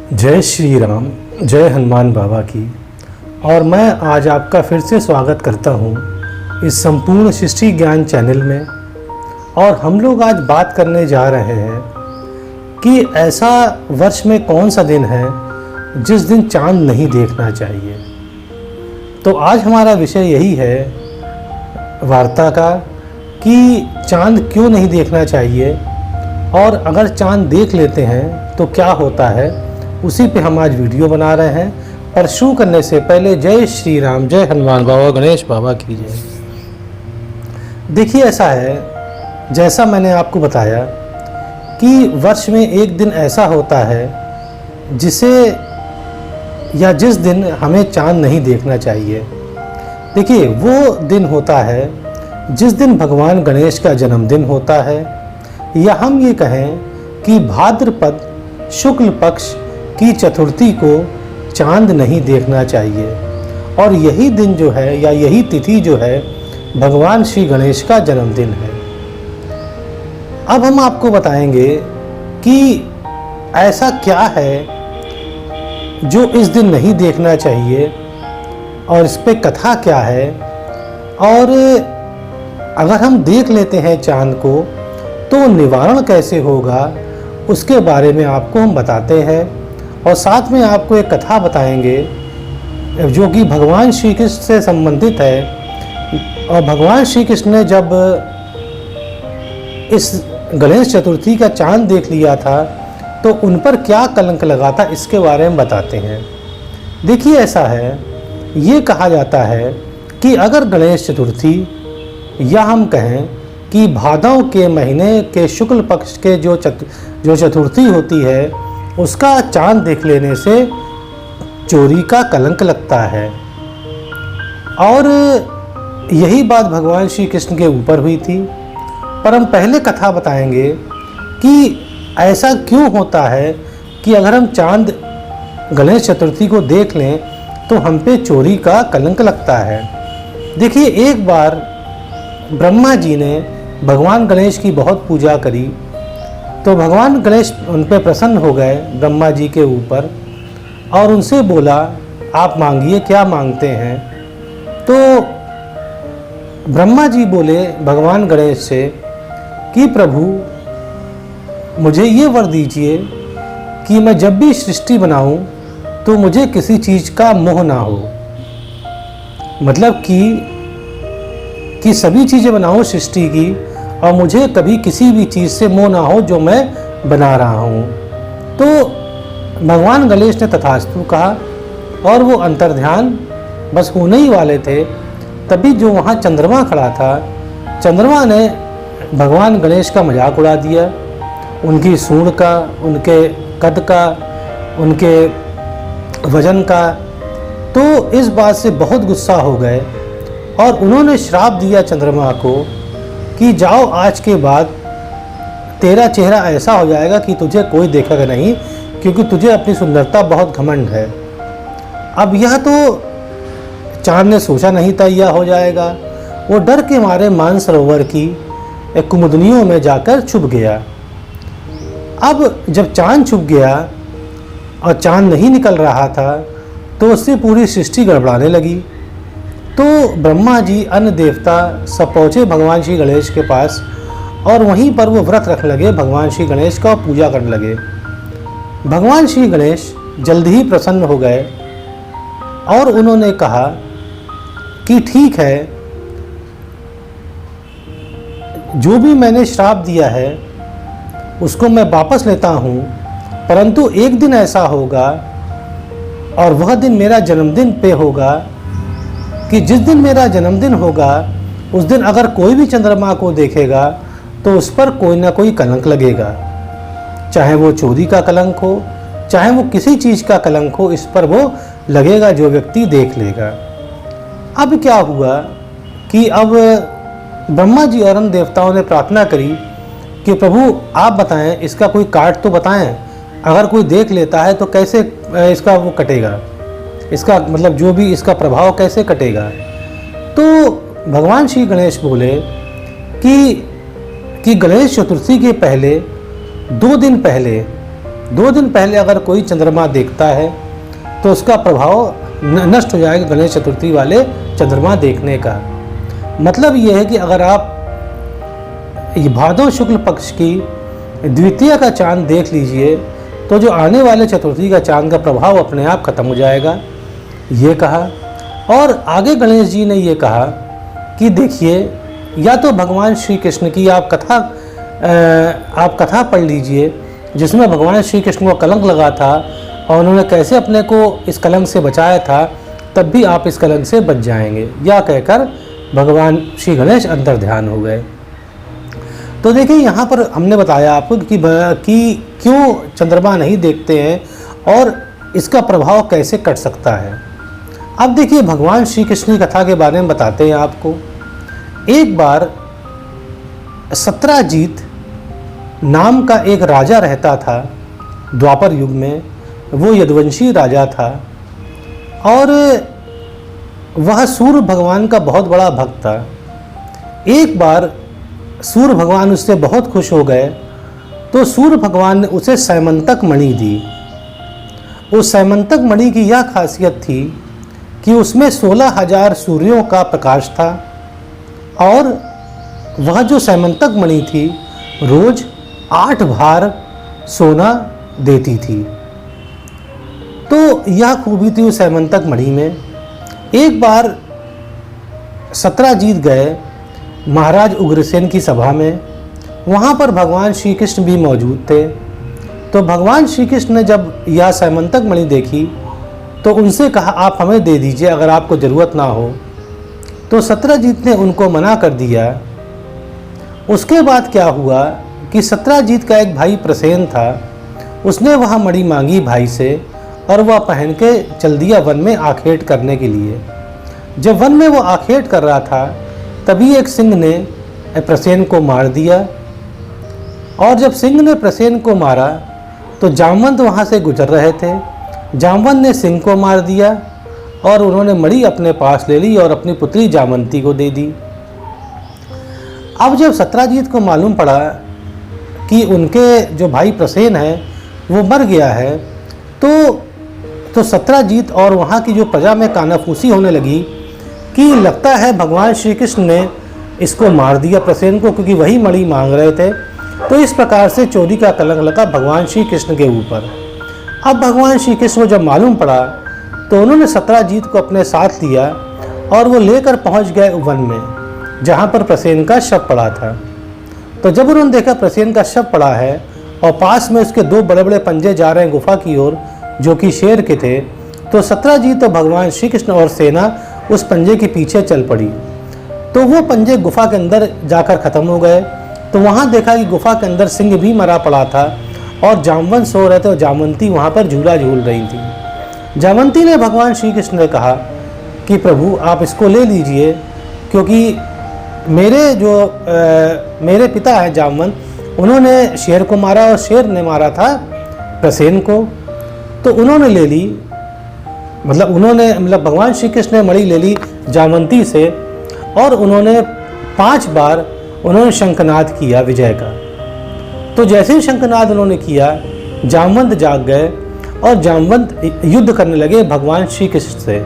जय श्री राम, जय हनुमान बाबा की। और मैं आज आपका फिर से स्वागत करता हूँ इस संपूर्ण सृष्टि ज्ञान चैनल में। और हम लोग आज बात करने जा रहे हैं कि ऐसा वर्ष में कौन सा दिन है जिस दिन चांद नहीं देखना चाहिए। तो आज हमारा विषय यही है वार्ता का कि चांद क्यों नहीं देखना चाहिए और अगर चांद देख लेते हैं तो क्या होता है, उसी पे हम आज वीडियो बना रहे हैं। पर शुरू करने से पहले जय श्री राम, जय हनुमान बाबा, गणेश बाबा की जय। देखिए, ऐसा है जैसा मैंने आपको बताया कि वर्ष में एक दिन ऐसा होता है जिसे या जिस दिन हमें चांद नहीं देखना चाहिए। देखिए, वो दिन होता है जिस दिन भगवान गणेश का जन्मदिन होता है, या हम ये कहें कि भाद्रपद शुक्ल पक्ष की चतुर्थी को चांद नहीं देखना चाहिए। और यही दिन जो है या यही तिथि जो है भगवान श्री गणेश का जन्मदिन है। अब हम आपको बताएंगे कि ऐसा क्या है जो इस दिन नहीं देखना चाहिए और इस पे कथा क्या है, और अगर हम देख लेते हैं चांद को तो निवारण कैसे होगा, उसके बारे में आपको हम बताते हैं। और साथ में आपको एक कथा बताएंगे जो कि भगवान श्री कृष्ण से संबंधित है। और भगवान श्री कृष्ण ने जब इस गणेश चतुर्थी का चांद देख लिया था तो उन पर क्या कलंक लगा था, इसके बारे में बताते हैं। देखिए, ऐसा है, ये कहा जाता है कि अगर गणेश चतुर्थी या हम कहें कि भादव के महीने के शुक्ल पक्ष के जो चतुर्थी होती है उसका चांद देख लेने से चोरी का कलंक लगता है। और यही बात भगवान श्री कृष्ण के ऊपर हुई थी। पर हम पहले कथा बताएंगे कि ऐसा क्यों होता है कि अगर हम चांद गणेश चतुर्थी को देख लें तो हम पे चोरी का कलंक लगता है। देखिए, एक बार ब्रह्मा जी ने भगवान गणेश की बहुत पूजा करी तो भगवान गणेश उन पर प्रसन्न हो गए ब्रह्मा जी के ऊपर और उनसे बोला, आप मांगिए, क्या मांगते हैं। तो ब्रह्मा जी बोले भगवान गणेश से कि प्रभु, मुझे ये वर दीजिए कि मैं जब भी सृष्टि बनाऊं तो मुझे किसी चीज़ का मोह ना हो। मतलब कि सभी चीज़ें बनाऊं सृष्टि की और मुझे कभी किसी भी चीज़ से मोह ना हो जो मैं बना रहा हूँ। तो भगवान गणेश ने तथास्तु कहा और वो अंतर्ध्यान बस होने ही वाले थे। तभी जो वहाँ चंद्रमा खड़ा था, चंद्रमा ने भगवान गणेश का मजाक उड़ा दिया, उनकी सूंड का, उनके कद का, उनके वजन का। तो इस बात से बहुत गुस्सा हो गए और उन्होंने श्राप दिया चंद्रमा को कि जाओ, आज के बाद तेरा चेहरा ऐसा हो जाएगा कि तुझे कोई देखेगा नहीं, क्योंकि तुझे अपनी सुंदरता बहुत घमंड है। अब यह तो चांद ने सोचा नहीं था यह हो जाएगा। वो डर के मारे मानसरोवर की कुमुदनियों में जाकर छुप गया। अब जब चांद छुप गया और चांद नहीं निकल रहा था तो उससे पूरी सृष्टि गड़बड़ाने लगी। तो ब्रह्मा जी, अन्य देवता सब पहुँचे भगवान श्री गणेश के पास और वहीं पर वो व्रत रखने लगे भगवान श्री गणेश का, पूजा करने लगे। भगवान श्री गणेश जल्द ही प्रसन्न हो गए और उन्होंने कहा कि ठीक है, जो भी मैंने श्राप दिया है उसको मैं वापस लेता हूँ, परंतु एक दिन ऐसा होगा और वह दिन मेरा जन्मदिन पे होगा कि जिस दिन मेरा जन्मदिन होगा उस दिन अगर कोई भी चंद्रमा को देखेगा तो उस पर कोई ना कोई कलंक लगेगा। चाहे वो चोरी का कलंक हो, चाहे वो किसी चीज़ का कलंक हो, इस पर वो लगेगा जो व्यक्ति देख लेगा। अब क्या हुआ कि अब ब्रह्मा जी और अन्य देवताओं ने प्रार्थना करी कि प्रभु आप बताएं, इसका कोई काट तो बताएं, अगर कोई देख लेता है तो कैसे इसका वो कटेगा, इसका मतलब जो भी इसका प्रभाव कैसे कटेगा। तो भगवान श्री गणेश बोले कि गणेश चतुर्थी के पहले 2 दिन पहले 2 दिन पहले अगर कोई चंद्रमा देखता है तो उसका प्रभाव नष्ट हो जाएगा गणेश चतुर्थी वाले चंद्रमा देखने का। मतलब ये है कि अगर आप भादो शुक्ल पक्ष की द्वितीय का चांद देख लीजिए तो जो आने वाले चतुर्थी का चांद का प्रभाव अपने आप खत्म हो जाएगा, ये कहा। और आगे गणेश जी ने ये कहा कि देखिए, या तो भगवान श्री कृष्ण की आप कथा पढ़ लीजिए जिसमें भगवान श्री कृष्ण को कलंक लगा था और उन्होंने कैसे अपने को इस कलंक से बचाया था, तब भी आप इस कलंक से बच जाएंगे, या कहकर भगवान श्री गणेश अंतर ध्यान हो गए। तो देखिए, यहाँ पर हमने बताया आपको कि क्यों चंद्रमा नहीं देखते हैं और इसका प्रभाव कैसे कट सकता है। अब देखिए, भगवान श्री कृष्ण की कथा के बारे में बताते हैं आपको। एक बार सत्राजीत नाम का एक राजा रहता था द्वापर युग में। वो यदुवंशी राजा था और वह सूर्य भगवान का बहुत बड़ा भक्त था। एक बार सूर्य भगवान उससे बहुत खुश हो गए तो सूर्य भगवान ने उसे सैमंतक मणि दी। उस सैमंतक मणि की यह खासियत थी कि उसमें 16,000 सूर्यों का प्रकाश था और वह जो सैमंतक मणि थी रोज 8 भार सोना देती थी। तो यह खूबी थी उस सैमंतक मणि में। एक बार सत्राजीत गए महाराज उग्रसेन की सभा में। वहाँ पर भगवान श्री कृष्ण भी मौजूद थे। तो भगवान श्री कृष्ण ने जब यह सैमंतक मणि देखी तो उनसे कहा, आप हमें दे दीजिए अगर आपको ज़रूरत ना हो। तो सत्राजीत ने उनको मना कर दिया। उसके बाद क्या हुआ कि सत्राजीत का एक भाई प्रसेन था। उसने वह मणि मांगी भाई से और वह पहन के चल दिया वन में आखेट करने के लिए। जब वन में वो आखेट कर रहा था तभी एक सिंह ने प्रसेन को मार दिया। और जब सिंह ने प्रसेन को मारा तो जामवंत वहाँ से गुजर रहे थे। जामवंत ने सिंह को मार दिया और उन्होंने मणि अपने पास ले ली और अपनी पुत्री जामवंती को दे दी। अब जब सत्राजीत को मालूम पड़ा कि उनके जो भाई प्रसेन है वो मर गया है तो सत्राजीत और वहाँ की जो प्रजा में कानाफूसी होने लगी कि लगता है भगवान श्री कृष्ण ने इसको मार दिया प्रसेन को, क्योंकि वही मणि मांग रहे थे। तो इस प्रकार से चोरी का कलंक लगा भगवान श्री कृष्ण के ऊपर। अब भगवान श्री कृष्ण को जब मालूम पड़ा तो उन्होंने सत्राजीत को अपने साथ लिया और वो लेकर पहुँच गए वन में जहाँ पर प्रसेन का शव पड़ा था। तो जब उन्होंने देखा प्रसेन का शव पड़ा है और पास में उसके 2 बड़े बड़े पंजे जा रहे हैं गुफा की ओर जो कि शेर के थे, तो सत्राजीत तो भगवान श्री कृष्ण और सेना उस पंजे के पीछे चल पड़ी। तो वो पंजे गुफा के अंदर जाकर ख़त्म हो गए। तो वहाँ देखा कि गुफा के अंदर सिंह भी मरा पड़ा था और जामवंत सो रहे थे और जामवंती वहाँ पर झूला झूल रही थी। जामवंती ने भगवान श्री कृष्ण ने कहा कि प्रभु आप इसको ले लीजिए, क्योंकि मेरे पिता हैं जामवंत, उन्होंने शेर को मारा और शेर ने मारा था प्रसेन को। तो उन्होंने ले ली, मतलब भगवान श्री कृष्ण ने मणि ले ली जामवंती से और उन्होंने 5 बार उन्होंने शंखनाद किया विजय का। तो जैसे ही शंखनाद उन्होंने किया जामवंत जाग गए और जामवंत युद्ध करने लगे भगवान श्री कृष्ण से।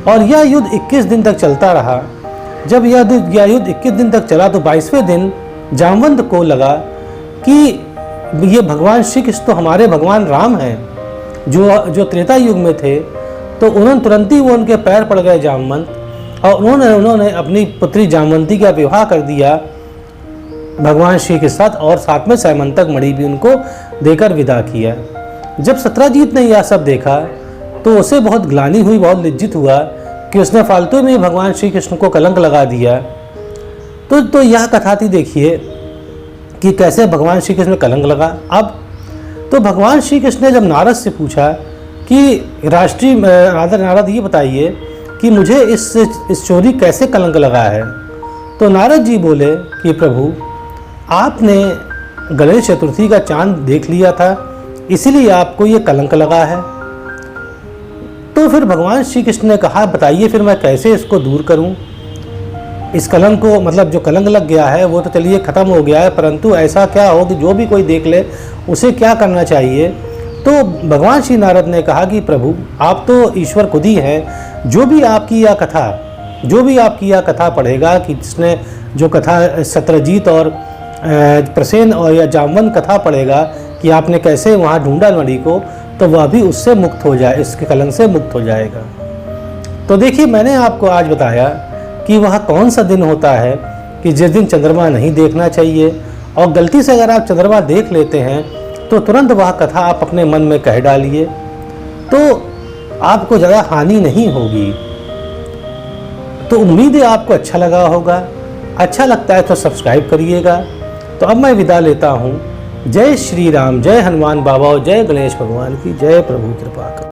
और यह युद्ध 21 दिन तक चलता रहा। जब यह युद्ध 21 दिन तक चला तो 22वें दिन जामवंत को लगा कि ये भगवान श्री कृष्ण तो हमारे भगवान राम हैं जो त्रेता युग में थे। तो उन्होंने तुरंत ही वो उनके पैर पड़ गए जामवंत, और उन्होंने अपनी पुत्री जामवंती का विवाह कर दिया भगवान श्री के साथ और साथ में सैमंतक मणि भी उनको देकर विदा किया। जब सत्राजीत ने यह सब देखा तो उसे बहुत ग्लानि हुई, बहुत लज्जित हुआ कि उसने फालतू में भगवान श्री कृष्ण को कलंक लगा दिया। तो यह कथा थी, देखिए कि कैसे भगवान श्री कृष्ण में कलंक लगा। अब तो भगवान श्री कृष्ण ने जब नारद से पूछा कि नारद ये बताइए कि मुझे इस चोरी कैसे कलंक लगा है। तो नारद जी बोले कि प्रभु आपने गणेश चतुर्थी का चांद देख लिया था, इसीलिए आपको ये कलंक लगा है। तो फिर भगवान श्री कृष्ण ने कहा बताइए फिर मैं कैसे इसको दूर करूं, इस कलंक को, मतलब जो कलंक लग गया है वो तो चलिए ख़त्म हो गया है, परंतु ऐसा क्या हो कि जो भी कोई देख ले उसे क्या करना चाहिए। तो भगवान श्री नारद ने कहा कि प्रभु आप तो ईश्वर खुद ही हैं, जो भी आपकी यह कथा पढ़ेगा, कि जिसने जो कथा सत्यजीत और प्रसेन और या जामवंत कथा पढ़ेगा कि आपने कैसे वहाँ ढूंढा मणि को, तो वह भी उससे मुक्त हो जाए, इसके कलंक से मुक्त हो जाएगा। तो देखिए, मैंने आपको आज बताया कि वह कौन सा दिन होता है कि जिस दिन चंद्रमा नहीं देखना चाहिए, और गलती से अगर आप चंद्रमा देख लेते हैं तो तुरंत वह कथा आप अपने मन में कह डालिए, तो आपको ज़्यादा हानि नहीं होगी। तो उम्मीद है आपको अच्छा लगा होगा। अच्छा लगता है तो सब्सक्राइब करिएगा। तो अब मैं विदा लेता हूँ। जय श्री राम, जय हनुमान बाबा और जय गणेश भगवान की जय। प्रभु कृपा कर।